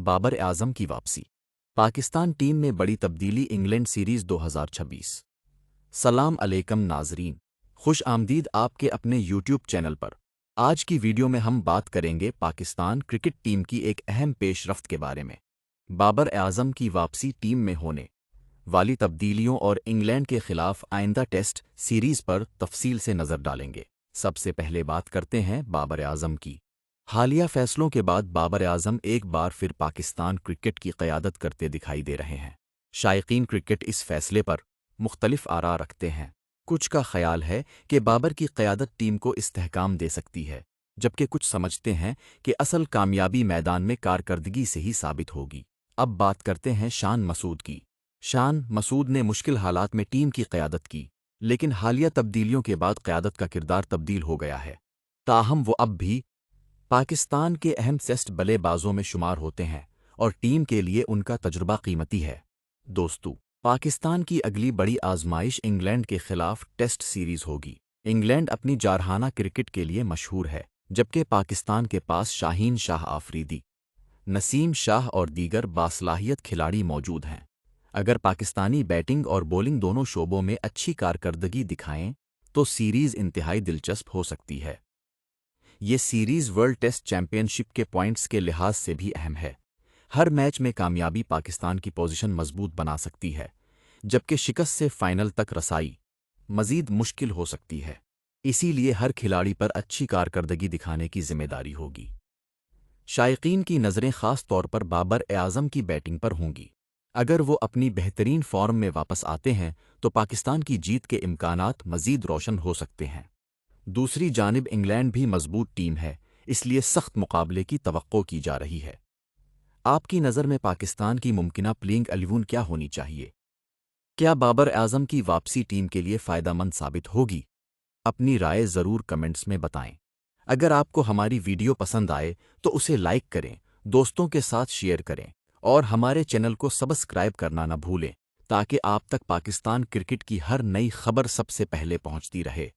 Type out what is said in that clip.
بابر اعظم کی واپسی۔ پاکستان ٹیم میں بڑی تبدیلی، انگلینڈ سیریز 2026۔ سلام علیکم ناظرین، خوش آمدید آپ کے اپنے یوٹیوب چینل پر۔ آج کی ویڈیو میں ہم بات کریں گے پاکستان کرکٹ ٹیم کی ایک اہم پیش رفت کے بارے میں، بابر اعظم کی واپسی، ٹیم میں ہونے والی تبدیلیوں اور انگلینڈ کے خلاف آئندہ ٹیسٹ سیریز پر تفصیل سے نظر ڈالیں گے۔ سب سے پہلے بات کرتے ہیں بابر اعظم کی۔ حالیہ فیصلوں کے بعد بابر اعظم ایک بار پھر پاکستان کرکٹ کی قیادت کرتے دکھائی دے رہے ہیں۔ شائقین کرکٹ اس فیصلے پر مختلف آراء رکھتے ہیں۔ کچھ کا خیال ہے کہ بابر کی قیادت ٹیم کو استحکام دے سکتی ہے، جبکہ کچھ سمجھتے ہیں کہ اصل کامیابی میدان میں کارکردگی سے ہی ثابت ہوگی۔ اب بات کرتے ہیں شان مسعود کی۔ شان مسعود نے مشکل حالات میں ٹیم کی قیادت کی، لیکن حالیہ تبدیلیوں کے بعد قیادت کا کردار تبدیل ہو گیا ہے۔ تاہم وہ اب بھی پاکستان کے اہم ٹیسٹ بلے بازوں میں شمار ہوتے ہیں اور ٹیم کے لیے ان کا تجربہ قیمتی ہے۔ دوستو، پاکستان کی اگلی بڑی آزمائش انگلینڈ کے خلاف ٹیسٹ سیریز ہوگی۔ انگلینڈ اپنی جارحانہ کرکٹ کے لیے مشہور ہے، جبکہ پاکستان کے پاس شاہین شاہ آفریدی، نسیم شاہ اور دیگر باصلاحیت کھلاڑی موجود ہیں۔ اگر پاکستانی بیٹنگ اور بولنگ دونوں شعبوں میں اچھی کارکردگی دکھائیں تو سیریز انتہائی دلچسپ ہو سکتی ہے۔ یہ سیریز ورلڈ ٹیسٹ چیمپئن شپ کے پوائنٹس کے لحاظ سے بھی اہم ہے۔ ہر میچ میں کامیابی پاکستان کی پوزیشن مضبوط بنا سکتی ہے، جبکہ شکست سے فائنل تک رسائی مزید مشکل ہو سکتی ہے۔ اسی لیے ہر کھلاڑی پر اچھی کارکردگی دکھانے کی ذمہ داری ہوگی۔ شائقین کی نظریں خاص طور پر بابر اعظم کی بیٹنگ پر ہوں گی۔ اگر وہ اپنی بہترین فارم میں واپس آتے ہیں تو پاکستان کی جیت کے امکانات مزید روشن ہو سکتے ہیں۔ دوسری جانب انگلینڈ بھی مضبوط ٹیم ہے، اس لیے سخت مقابلے کی توقع کی جا رہی ہے۔ آپ کی نظر میں پاکستان کی ممکنہ پلینگ 11 کیا ہونی چاہیے؟ کیا بابر اعظم کی واپسی ٹیم کے لیے فائدہ مند ثابت ہوگی؟ اپنی رائے ضرور کمنٹس میں بتائیں۔ اگر آپ کو ہماری ویڈیو پسند آئے تو اسے لائک کریں، دوستوں کے ساتھ شیئر کریں اور ہمارے چینل کو سبسکرائب کرنا نہ بھولیں تاکہ آپ تک پاکستان کرکٹ کی ہر نئی خبر سب سے پہلے پہنچتی رہے۔